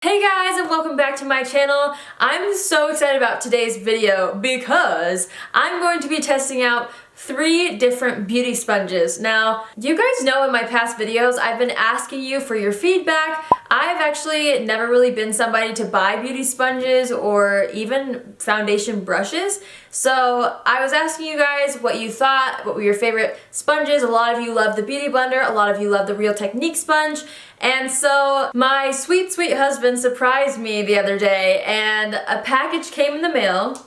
Hey guys, and welcome back to my channel. I'm so excited about today's video because I'm going to be testing out 3 different beauty sponges. Now, you guys know in my past videos I've been asking you for your feedback. I've actually never really been somebody to buy beauty sponges or even foundation brushes. So I was asking you guys what you thought, what were your favorite sponges. A lot of you love the Beauty Blender, a lot of you love the Real Technique sponge. And so my sweet, sweet husband surprised me the other day and a package came in the mail.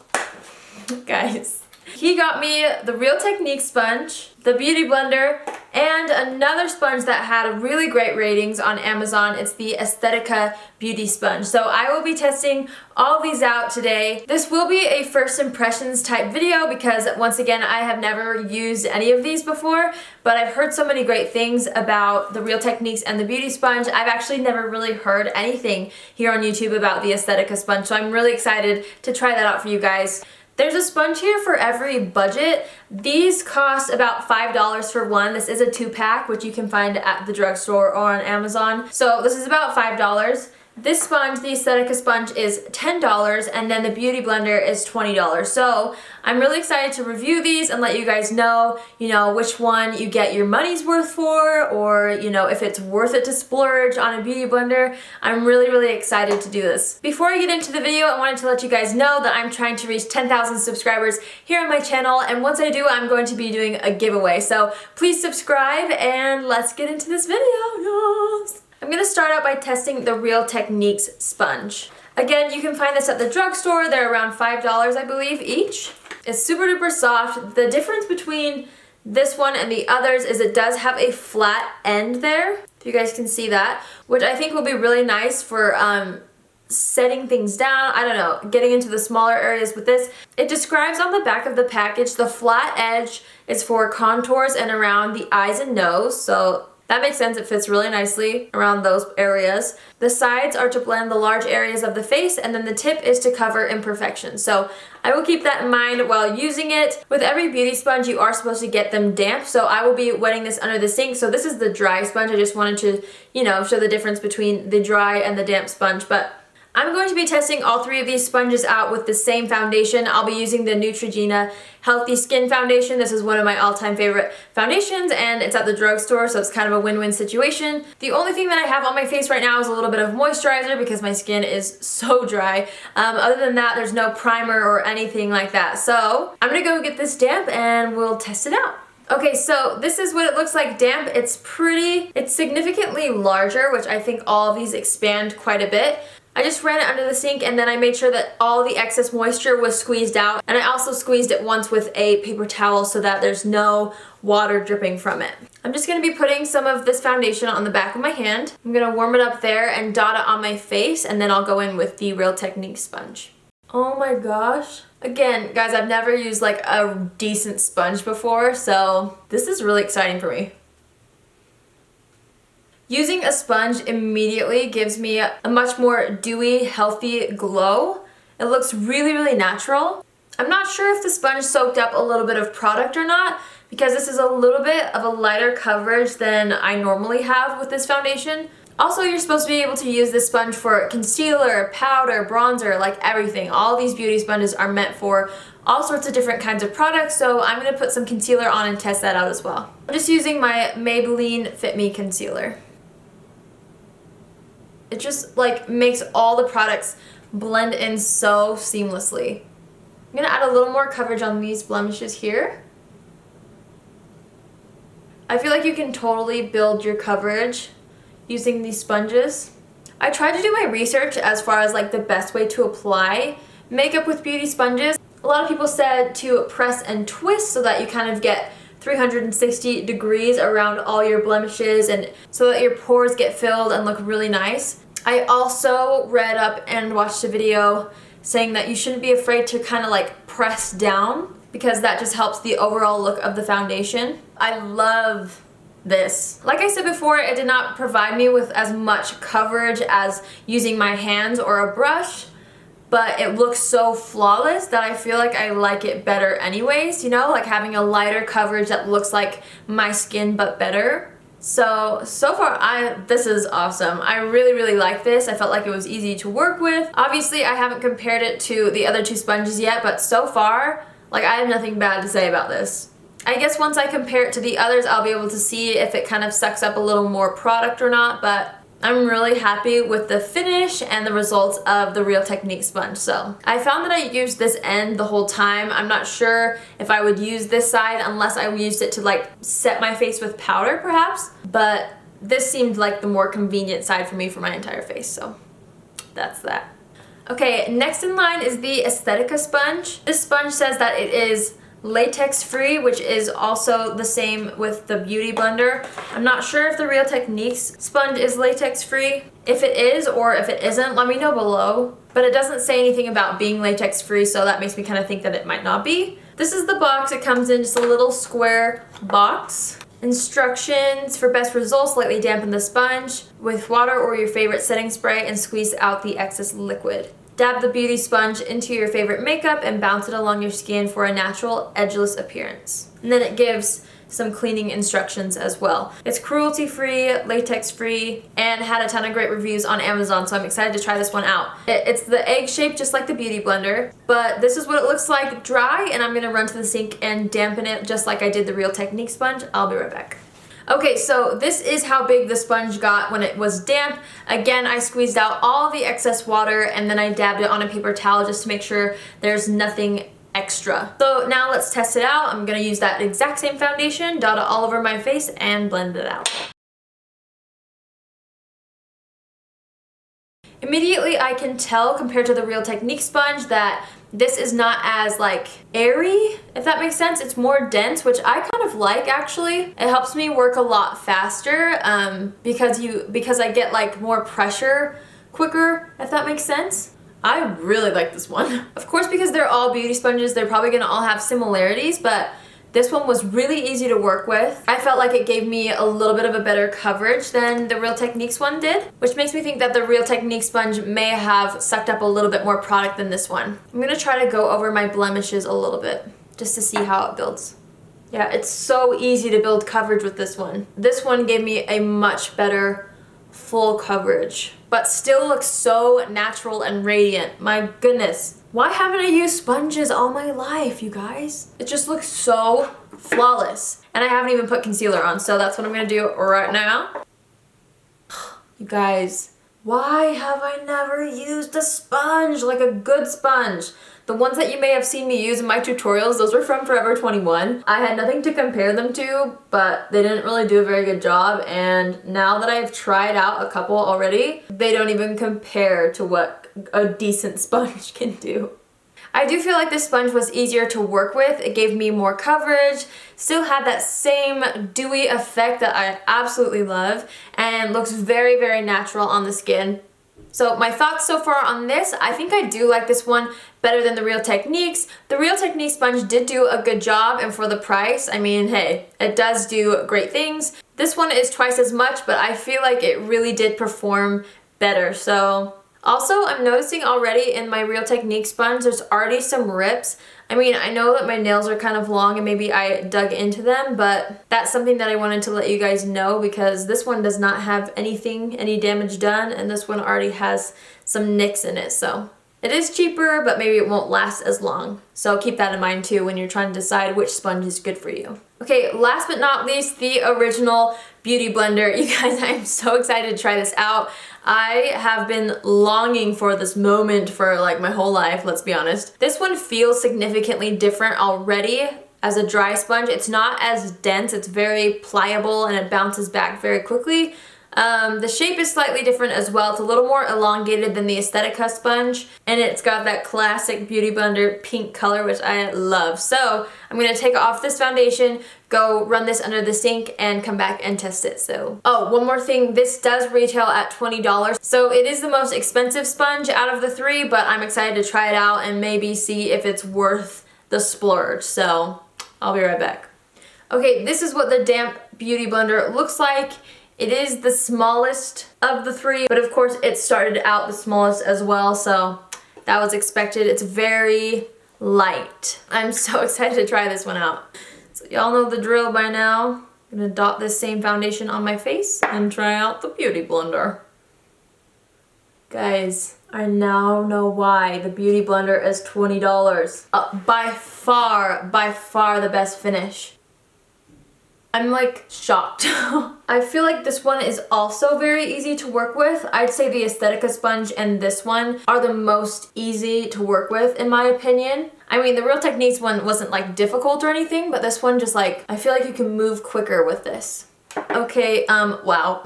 Guys. He got me the Real Technique sponge, the Beauty Blender, and another sponge that had really great ratings on Amazon. It's the Aesthetica Beauty Sponge. So I will be testing all these out today. This will be a first impressions type video because once again I have never used any of these before, but I've heard so many great things about the Real Techniques and the Beauty Sponge. I've actually never really heard anything here on YouTube about the Aesthetica Sponge, so I'm really excited to try that out for you guys. There's a sponge here for every budget. These cost about $5 for one. This is a 2-pack, which you can find at the drugstore or on Amazon. So this is about $5. This sponge, the Aesthetica Sponge, is $10, and then the Beauty Blender is $20. So I'm really excited to review these and let you guys know, which one you get your money's worth for, or, if it's worth it to splurge on a Beauty Blender. I'm really, really excited to do this. Before I get into the video, I wanted to let you guys know that I'm trying to reach 10,000 subscribers here on my channel, and once I do, I'm going to be doing a giveaway. So please subscribe, and let's get into this video. Yes. I'm going to start out by testing the Real Techniques sponge. Again, you can find this at the drugstore. They're around $5, I believe, each. It's super duper soft. The difference between this one and the others is it does have a flat end there, if you guys can see that, which I think will be really nice for setting things down. I don't know, getting into the smaller areas with this. It describes on the back of the package the flat edge is for contours and around the eyes and nose, so that makes sense. It fits really nicely around those areas. The sides are to blend the large areas of the face, and then the tip is to cover imperfections. So I will keep that in mind while using it. With every beauty sponge, you are supposed to get them damp, so I will be wetting this under the sink. So this is the dry sponge. I just wanted to, show the difference between the dry and the damp sponge. But I'm going to be testing all 3 of these sponges out with the same foundation. I'll be using the Neutrogena Healthy Skin Foundation. This is one of my all-time favorite foundations, and it's at the drugstore, so it's kind of a win-win situation. The only thing that I have on my face right now is a little bit of moisturizer because my skin is so dry. Other than that, there's no primer or anything like that. So I'm gonna go get this damp and we'll test it out. Okay, so this is what it looks like damp. It's significantly larger, which I think all of these expand quite a bit. I just ran it under the sink, and then I made sure that all the excess moisture was squeezed out, and I also squeezed it once with a paper towel so that there's no water dripping from it. I'm just going to be putting some of this foundation on the back of my hand. I'm going to warm it up there and dot it on my face, and then I'll go in with the Real Technique sponge. Oh my gosh. Again, guys, I've never used like a decent sponge before, so this is really exciting for me. Using a sponge immediately gives me a much more dewy, healthy glow. It looks really, really natural. I'm not sure if the sponge soaked up a little bit of product or not because this is a little bit of a lighter coverage than I normally have with this foundation. Also, you're supposed to be able to use this sponge for concealer, powder, bronzer, like everything. All these beauty sponges are meant for all sorts of different kinds of products, so I'm going to put some concealer on and test that out as well. I'm just using my Maybelline Fit Me concealer. It just makes all the products blend in so seamlessly. I'm gonna add a little more coverage on these blemishes here. I feel like you can totally build your coverage using these sponges. I tried to do my research as far as the best way to apply makeup with beauty sponges. A lot of people said to press and twist so that you kind of get 360 degrees around all your blemishes and so that your pores get filled and look really nice. I also read up and watched a video saying that you shouldn't be afraid to kind of press down because that just helps the overall look of the foundation. I love this. Like I said before, it did not provide me with as much coverage as using my hands or a brush, but it looks so flawless that I feel like I like it better anyways, having a lighter coverage that looks like my skin but better. So far, this is awesome. I really like this. I felt like it was easy to work with. Obviously, I haven't compared it to the other two sponges yet, but so far, like, I have nothing bad to say about this. I guess once I compare it to the others, I'll be able to see if it kind of sucks up a little more product or not, but I'm really happy with the finish and the results of the Real Technique sponge. So I found that I used this end the whole time. I'm not sure if I would use this side unless I used it to like set my face with powder perhaps, but this seemed like the more convenient side for me for my entire face, so that's that. Okay, next in line is the Aesthetica Sponge. This sponge says that it is latex free, which is also the same with the Beauty Blender. I'm not sure if the Real Techniques sponge is latex free. If it is or if it isn't, let me know below. But it doesn't say anything about being latex free, so that makes me kind of think that it might not be. This is the box. It comes in just a little square box. Instructions for best results: lightly dampen the sponge with water or your favorite setting spray and squeeze out the excess liquid. Dab the beauty sponge into your favorite makeup and bounce it along your skin for a natural, edgeless appearance. And then it gives some cleaning instructions as well. It's cruelty-free, latex-free, and had a ton of great reviews on Amazon, so I'm excited to try this one out. It's the egg shape just like the Beauty Blender, but this is what it looks like dry, and I'm gonna run to the sink and dampen it just like I did the Real Technique sponge. I'll be right back. Okay, so this is how big the sponge got when it was damp. Again, I squeezed out all the excess water and then I dabbed it on a paper towel just to make sure there's nothing extra. So now let's test it out. I'm gonna use that exact same foundation, dot it all over my face, and blend it out. Immediately I can tell compared to the Real Technique sponge that this is not as like airy, if that makes sense. It's more dense, which I kind of like actually. It helps me work a lot faster because I get like more pressure quicker, if that makes sense. I really like this one. Of course, because they're all beauty sponges, they're probably gonna all have similarities, but this one was really easy to work with. I felt like it gave me a little bit of a better coverage than the Real Techniques one did, which makes me think that the Real Technique sponge may have sucked up a little bit more product than this one. I'm gonna try to go over my blemishes a little bit just to see how it builds. Yeah, it's so easy to build coverage with this one. This one gave me a much better full coverage, but still looks so natural and radiant. My goodness. Why haven't I used sponges all my life, you guys? It just looks so flawless. And I haven't even put concealer on, so that's what I'm gonna do right now. You guys, why have I never used a sponge, like a good sponge? The ones that you may have seen me use in my tutorials, those were from Forever 21. I had nothing to compare them to, but they didn't really do a very good job, and now that I've tried out a couple already, they don't even compare to what a decent sponge can do. I do feel like this sponge was easier to work with. It gave me more coverage, still had that same dewy effect that I absolutely love, and looks very natural on the skin. So my thoughts so far on this, I think I do like this one better than the Real Techniques. The Real Technique sponge did do a good job, and for the price, I mean, hey, it does do great things. This one is twice as much, but I feel like it really did perform better. So also, I'm noticing already in my Real Technique sponge, there's already some rips. I mean, I know that my nails are kind of long and maybe I dug into them, but that's something that I wanted to let you guys know because this one does not have any damage done, and this one already has some nicks in it, so. It is cheaper, but maybe it won't last as long. So keep that in mind too when you're trying to decide which sponge is good for you. Okay, last but not least, the original Beauty Blender. You guys, I'm so excited to try this out. I have been longing for this moment for like my whole life, let's be honest. This one feels significantly different already as a dry sponge. It's not as dense, it's very pliable and it bounces back very quickly. The shape is slightly different as well. It's a little more elongated than the Aesthetica sponge, and it's got that classic Beauty Blender pink color, which I love. So I'm gonna take off this foundation, go run this under the sink, and come back and test it. So, oh, one more thing, this does retail at $20. So it is the most expensive sponge out of the three, but I'm excited to try it out and maybe see if it's worth the splurge. So I'll be right back. Okay, this is what the damp Beauty Blender looks like. It is the smallest of the three, but of course it started out the smallest as well, so that was expected. It's very light. I'm so excited to try this one out. So y'all know the drill by now. I'm gonna dot this same foundation on my face and try out the Beauty Blender. Guys, I now know why the Beauty Blender is $20. By far the best finish. I'm like shocked. I feel like this one is also very easy to work with. I'd say the Aesthetica Sponge and this one are the most easy to work with in my opinion. I mean, the Real Techniques one wasn't like difficult or anything, but this one just like, I feel like you can move quicker with this. Okay, wow.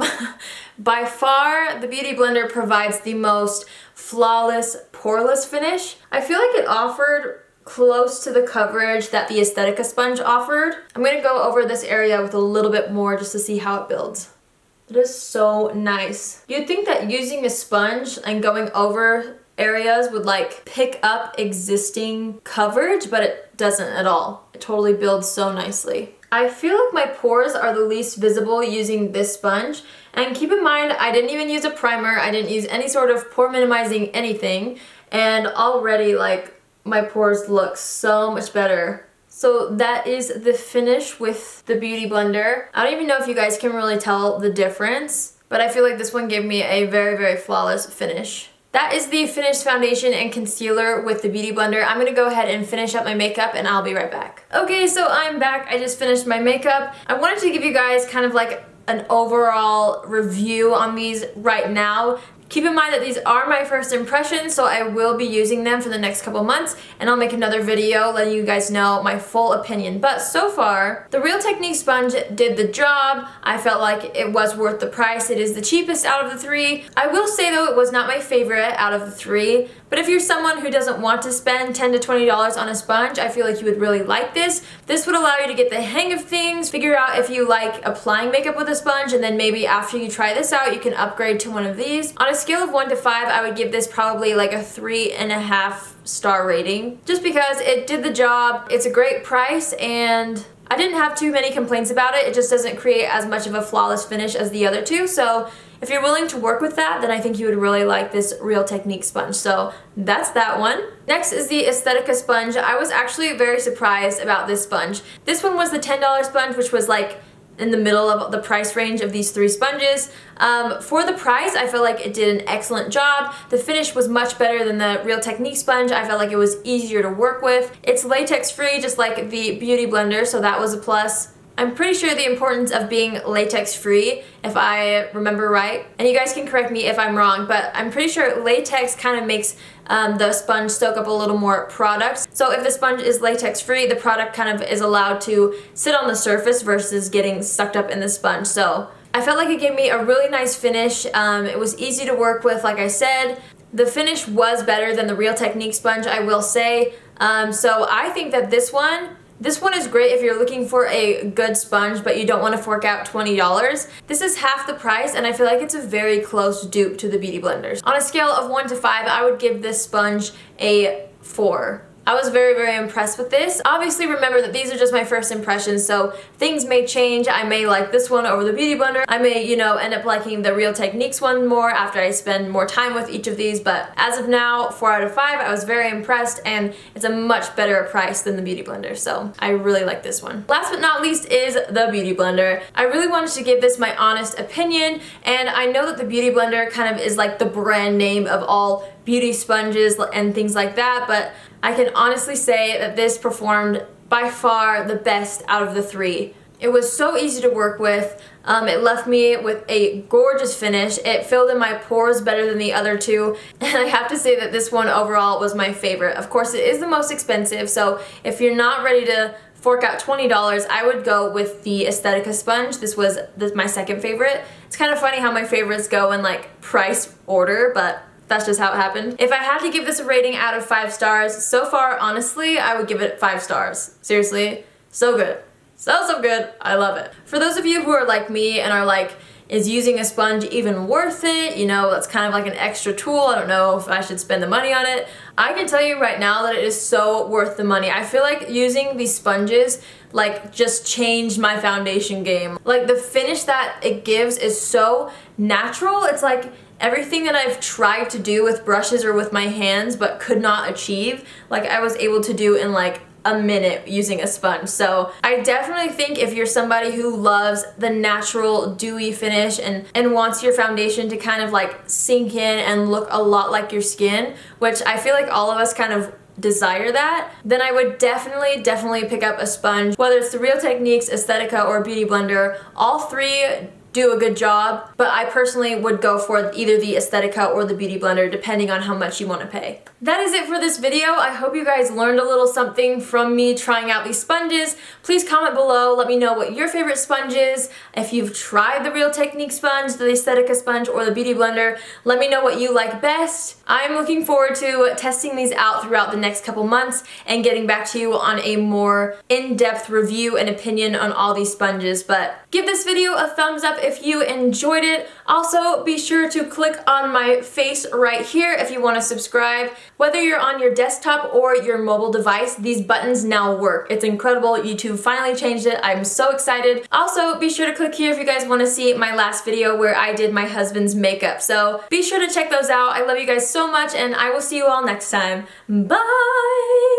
By far, the Beauty Blender provides the most flawless, poreless finish. I feel like it offered close to the coverage that the Aesthetica Sponge offered. I'm gonna go over this area with a little bit more just to see how it builds. It is so nice. You'd think that using a sponge and going over areas would like pick up existing coverage, but it doesn't at all. It totally builds so nicely. I feel like my pores are the least visible using this sponge. And keep in mind, I didn't even use a primer. I didn't use any sort of pore minimizing anything. And already like my pores look so much better. So that is the finish with the Beauty Blender. I don't even know if you guys can really tell the difference, but I feel like this one gave me a very flawless finish. That is the finished foundation and concealer with the Beauty Blender. I'm gonna go ahead and finish up my makeup and I'll be right back. Okay, so I'm back. I just finished my makeup. I wanted to give you guys kind of like an overall review on these right now. Keep in mind that these are my first impressions, so I will be using them for the next couple months, and I'll make another video letting you guys know my full opinion. But so far, the Real Techniques sponge did the job. I felt like it was worth the price. It is the cheapest out of the three. I will say though, it was not my favorite out of the three, but if you're someone who doesn't want to spend $10 to $20 on a sponge, I feel like you would really like this. This would allow you to get the hang of things, figure out if you like applying makeup with a sponge, and then maybe after you try this out, you can upgrade to one of these. On a scale of 1 to 5, I would give this probably like a 3.5 star rating, just because it did the job. It's a great price, and I didn't have too many complaints about it. It just doesn't create as much of a flawless finish as the other two, so if you're willing to work with that, then I think you would really like this Real Techniques sponge. So that's that one. Next is the Aesthetica Sponge. I was actually very surprised about this sponge. This one was the $10 sponge, which was like in the middle of the price range of these three sponges. For the price, I felt like it did an excellent job. The finish was much better than the Real Techniques sponge. I felt like it was easier to work with. It's latex free, just like the Beauty Blender, so that was a plus. I'm pretty sure the importance of being latex free, if I remember right, and you guys can correct me if I'm wrong, but I'm pretty sure latex kind of makes the sponge soak up a little more product. So if the sponge is latex free, the product kind of is allowed to sit on the surface versus getting sucked up in the sponge. So I felt like it gave me a really nice finish. It was easy to work with, like I said. The finish was better than the Real Techniques sponge, I will say. So I think that this one is great if you're looking for a good sponge but you don't want to fork out $20. This is half the price, and I feel like it's a very close dupe to the Beauty Blenders. On a scale of 1 to 5, I would give this sponge a 4. I was very impressed with this. Obviously remember that these are just my first impressions, so things may change. I may like this one over the Beauty Blender. I may, you know, end up liking the Real Techniques one more after I spend more time with each of these, but as of now, 4 out of 5, I was very impressed, and it's a much better price than the Beauty Blender, so I really like this one. Last but not least is the Beauty Blender. I really wanted to give this my honest opinion, and I know that the Beauty Blender kind of is like the brand name of all beauty sponges and things like that, but I can honestly say that this performed by far the best out of the three. It was so easy to work with. It left me with a gorgeous finish. It filled in my pores better than the other two, and I have to say that this one overall was my favorite. Of course, it is the most expensive, so if you're not ready to fork out $20, I would go with the Aesthetica Sponge. This was my second favorite. It's kind of funny how my favorites go in like price order, but that's just how it happened. If I had to give this a rating out of 5 stars, so far, honestly, I would give it 5 stars. Seriously, so good. So good. I love it. For those of you who are like me and are like, is using a sponge even worth it? You know, that's kind of like an extra tool. I don't know if I should spend the money on it. I can tell you right now that it is so worth the money. I feel like using these sponges like just changed my foundation game. Like the finish that it gives is so natural. It's like everything that I've tried to do with brushes or with my hands but could not achieve, like I was able to do in like a minute using a sponge. So I definitely think if you're somebody who loves the natural dewy finish and wants your foundation to kind of like sink in and look a lot like your skin, which I feel like all of us kind of desire that, then I would definitely pick up a sponge. Whether it's the Real Techniques, Aesthetica, or Beauty Blender, all three do a good job, but I personally would go for either the Aesthetica or the Beauty Blender depending on how much you want to pay. That is it for this video. I hope you guys learned a little something from me trying out these sponges. Please comment below, let me know what your favorite sponge is. If you've tried the Real Technique sponge, the Aesthetica sponge, or the Beauty Blender, let me know what you like best. I'm looking forward to testing these out throughout the next couple months and getting back to you on a more in-depth review and opinion on all these sponges. But give this video a thumbs up if you enjoyed it. Also, be sure to click on my face right here if you want to subscribe. Whether you're on your desktop or your mobile device, these buttons now work. It's incredible. YouTube finally changed it. I'm so excited. Also, be sure to click here if you guys want to see my last video where I did my husband's makeup. So be sure to check those out. I love you guys so much, and I will see you all next time. Bye!